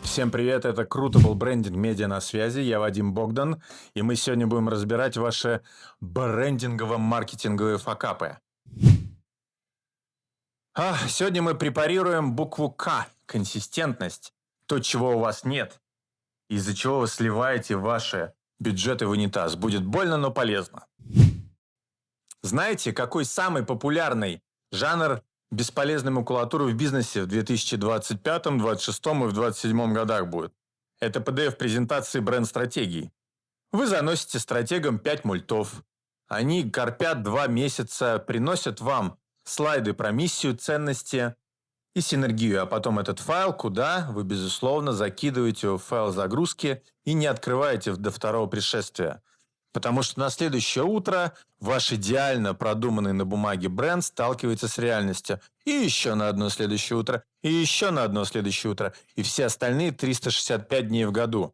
Всем привет, это Круто был брендинг медиа на связи, я Вадим Богдан, и мы сегодня будем разбирать ваши брендингово-маркетинговые факапы. Сегодня мы препарируем букву К, консистентность, то, чего у вас нет, из-за чего вы сливаете ваши бюджеты в унитаз. Будет больно, но полезно. Знаете, какой самый популярный жанр бесполезной макулатуры в бизнесе в 2025, 2026 и в 2027 годах будет? Это PDF-презентации бренд-стратегий. Вы заносите стратегам 5 мультов. Они корпят 2 месяца, приносят вам слайды про миссию, ценности и синергию, а потом этот файл, куда вы, безусловно, закидываете в файл загрузки и не открываете до второго пришествия. Потому что на следующее утро ваш идеально продуманный на бумаге бренд сталкивается с реальностью. И еще на одно следующее утро, и еще на одно следующее утро, и все остальные 365 дней в году.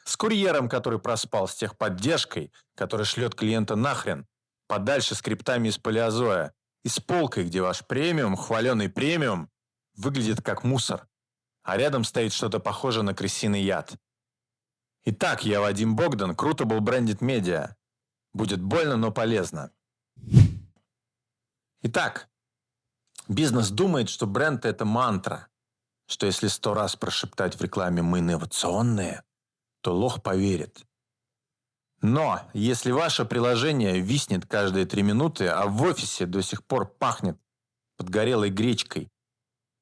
С курьером, который проспал, с техподдержкой, который шлет клиента нахрен, подальше с криптами из палеозоя, и с полкой, где ваш премиум, хваленый премиум, выглядит как мусор, а рядом стоит что-то похожее на крысиный яд. Итак, я Вадим Богдан, Круто был брендит медиа. Будет больно, но полезно. Итак, бизнес думает, что бренд – это мантра, что если 100 раз прошептать в рекламе «мы инновационные», то лох поверит. Но если ваше приложение виснет каждые 3 минуты, а в офисе до сих пор пахнет подгорелой гречкой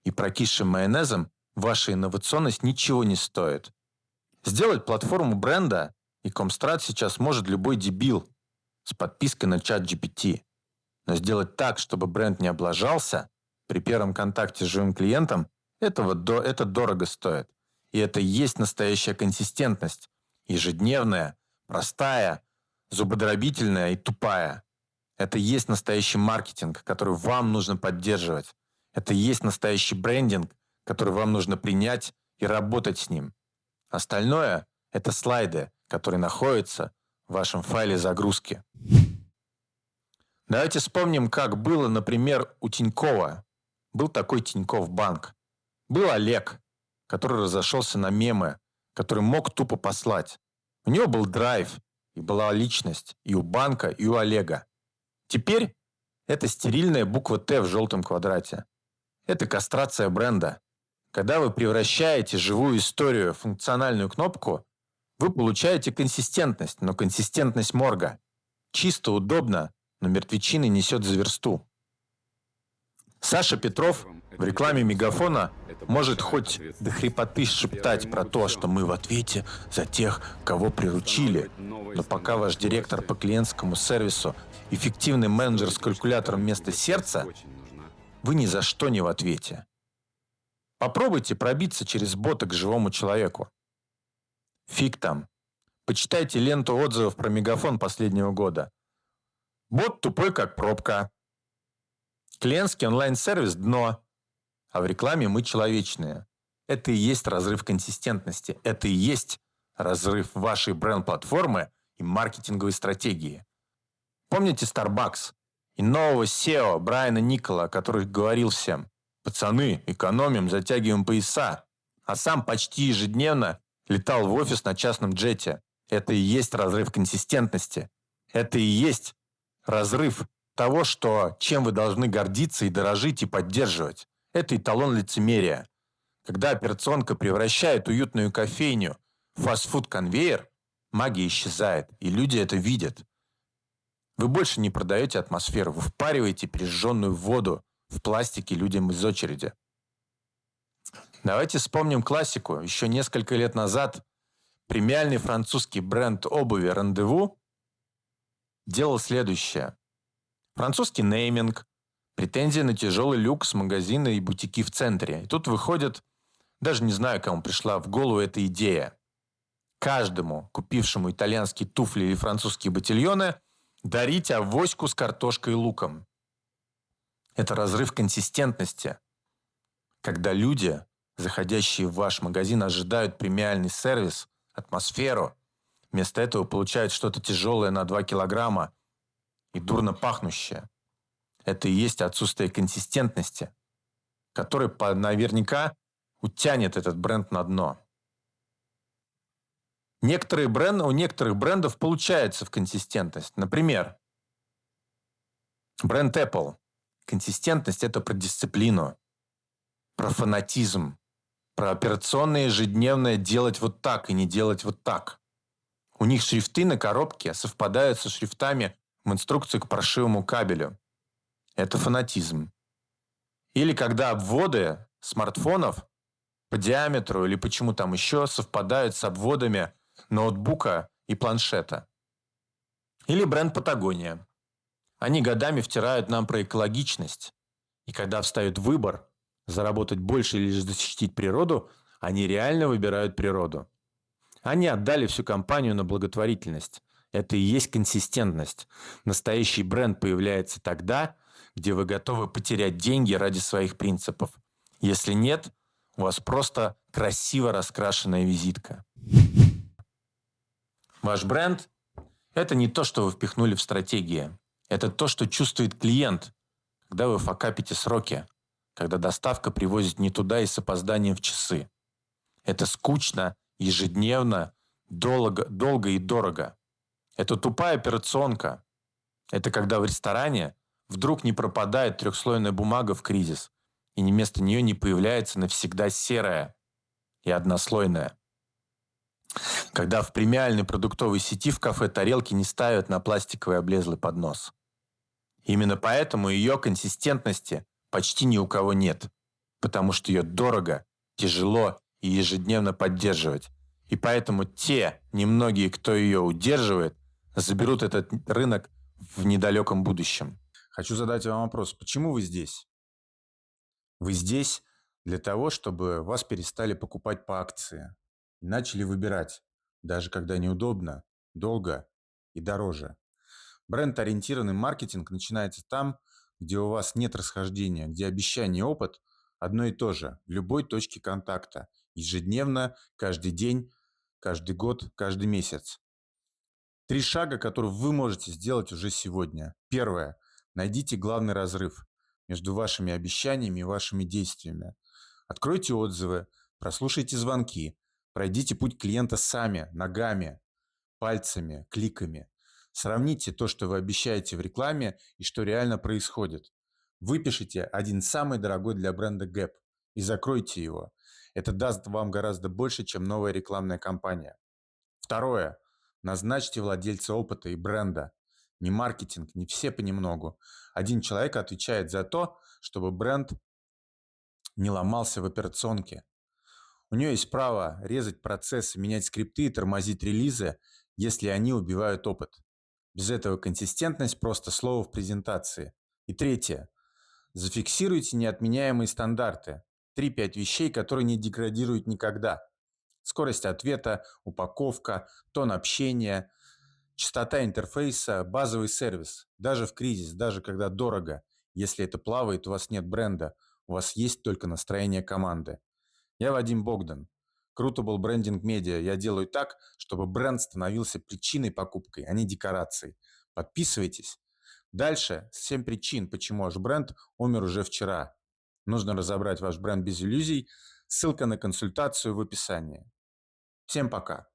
и прокисшим майонезом, ваша инновационность ничего не стоит. Сделать платформу бренда и Комстрат сейчас может любой дебил с подпиской на чат GPT. Но сделать так, чтобы бренд не облажался при первом контакте с живым клиентом, это дорого стоит. И это и есть настоящая консистентность. Ежедневная, простая, зубодробительная и тупая. Это и есть настоящий маркетинг, который вам нужно поддерживать. Это и есть настоящий брендинг, который вам нужно принять и работать с ним. Остальное – это слайды, которые находятся в вашем файле загрузки. Давайте вспомним, как было, например, у Тинькова. Был такой Тинькофф банк. Был Олег, который разошелся на мемы, который мог тупо послать. У него был драйв, и была личность и у банка, и у Олега. Теперь это стерильная буква «Т» в желтом квадрате. Это кастрация бренда. Когда вы превращаете живую историю в функциональную кнопку, вы получаете консистентность, но консистентность морга. Чисто, удобно, но мертвечины несет за версту. Саша Петров в рекламе Мегафона может хоть до хрипоты шептать про то, что мы в ответе за тех, кого приручили, но пока ваш директор по клиентскому сервису эффективный менеджер с калькулятором вместо сердца, вы ни за что не в ответе. Попробуйте пробиться через бота к живому человеку. Фиг там. Почитайте ленту отзывов про Мегафон последнего года. Бот тупой, как пробка. Клиентский онлайн-сервис – дно. А в рекламе мы человечные. Это и есть разрыв консистентности. Это и есть разрыв вашей бренд-платформы и маркетинговой стратегии. Помните Starbucks и нового SEO Брайана Никола, который говорил всем: «Пацаны, экономим, затягиваем пояса», а сам почти ежедневно летал в офис на частном джете. Это и есть разрыв консистентности. Это и есть разрыв того, чем вы должны гордиться и дорожить и поддерживать. Это эталон лицемерия. Когда операционка превращает уютную кофейню в фастфуд-конвейер, магия исчезает, и люди это видят. Вы больше не продаете атмосферу, вы впариваете пережженную воду в пластике людям из очереди. Давайте вспомним классику. Еще несколько лет назад премиальный французский бренд обуви «Рандеву» делал следующее. Французский нейминг, претензии на тяжелый люкс, магазины и бутики в центре. И тут выходит, даже не знаю, кому пришла в голову эта идея. Каждому, купившему итальянские туфли или французские ботильоны, дарить авоську с картошкой и луком. Это разрыв консистентности. Когда люди, заходящие в ваш магазин, ожидают премиальный сервис, атмосферу, вместо этого получают что-то тяжелое на 2 килограмма и дурно пахнущее. Это и есть отсутствие консистентности, которое наверняка утянет этот бренд на дно. У некоторых брендов получается в консистентность. Например, бренд Apple. Консистентность – это про дисциплину, про фанатизм, про операционное ежедневное делать вот так и не делать вот так. У них шрифты на коробке совпадают со шрифтами в инструкции к прошивому кабелю. Это фанатизм. Или когда обводы смартфонов по диаметру или почему там еще совпадают с обводами ноутбука и планшета. Или бренд Патагония. Они годами втирают нам про экологичность. И когда встает выбор заработать больше или же защитить природу, они реально выбирают природу. Они отдали всю компанию на благотворительность. Это и есть консистентность. Настоящий бренд появляется тогда, где вы готовы потерять деньги ради своих принципов. Если нет, у вас просто красиво раскрашенная визитка. Ваш бренд – это не то, что вы впихнули в стратегии. Это то, что чувствует клиент, когда вы факапите сроки, когда доставка привозит не туда и с опозданием в часы. Это скучно, ежедневно, долго и дорого. Это тупая операционка. Это когда в ресторане вдруг не пропадает трехслойная бумага в кризис, и вместо нее не появляется навсегда серая и однослойная. Когда в премиальной продуктовой сети в кафе тарелки не ставят на пластиковый облезлый поднос. Именно поэтому ее консистентности почти ни у кого нет, потому что ее дорого, тяжело и ежедневно поддерживать. И поэтому те немногие, кто ее удерживает, заберут этот рынок в недалеком будущем. Хочу задать вам вопрос. Почему вы здесь? Вы здесь для того, чтобы вас перестали покупать по акции и начали выбирать, даже когда неудобно, долго и дороже. Бренд-ориентированный маркетинг начинается там, где у вас нет расхождения, где обещание и опыт одно и то же в любой точке контакта, ежедневно, каждый день, каждый год, каждый месяц. 3 шага, которые вы можете сделать уже сегодня. Первое. Найдите главный разрыв между вашими обещаниями и вашими действиями. Откройте отзывы, прослушайте звонки, пройдите путь клиента сами, ногами, пальцами, кликами. Сравните то, что вы обещаете в рекламе, и что реально происходит. Выпишите один самый дорогой для бренда гэп и закройте его. Это даст вам гораздо больше, чем новая рекламная кампания. Второе. Назначьте владельца опыта и бренда. Не маркетинг, не все понемногу. Один человек отвечает за то, чтобы бренд не ломался в операционке. У нее есть право резать процессы, менять скрипты и тормозить релизы, если они убивают опыт. Без этого консистентность – просто слово в презентации. И третье. Зафиксируйте неотменяемые стандарты. 3-5 вещей, которые не деградируют никогда. Скорость ответа, упаковка, тон общения, частота интерфейса, базовый сервис. Даже в кризис, даже когда дорого. Если это плавает, у вас нет бренда, у вас есть только настроение команды. Я Вадим Богдан. Круто был брендинг медиа. Я делаю так, чтобы бренд становился причиной покупки, а не декорацией. Подписывайтесь. Дальше 7 причин, почему ваш бренд умер уже вчера. Нужно разобрать ваш бренд без иллюзий. Ссылка на консультацию в описании. Всем пока.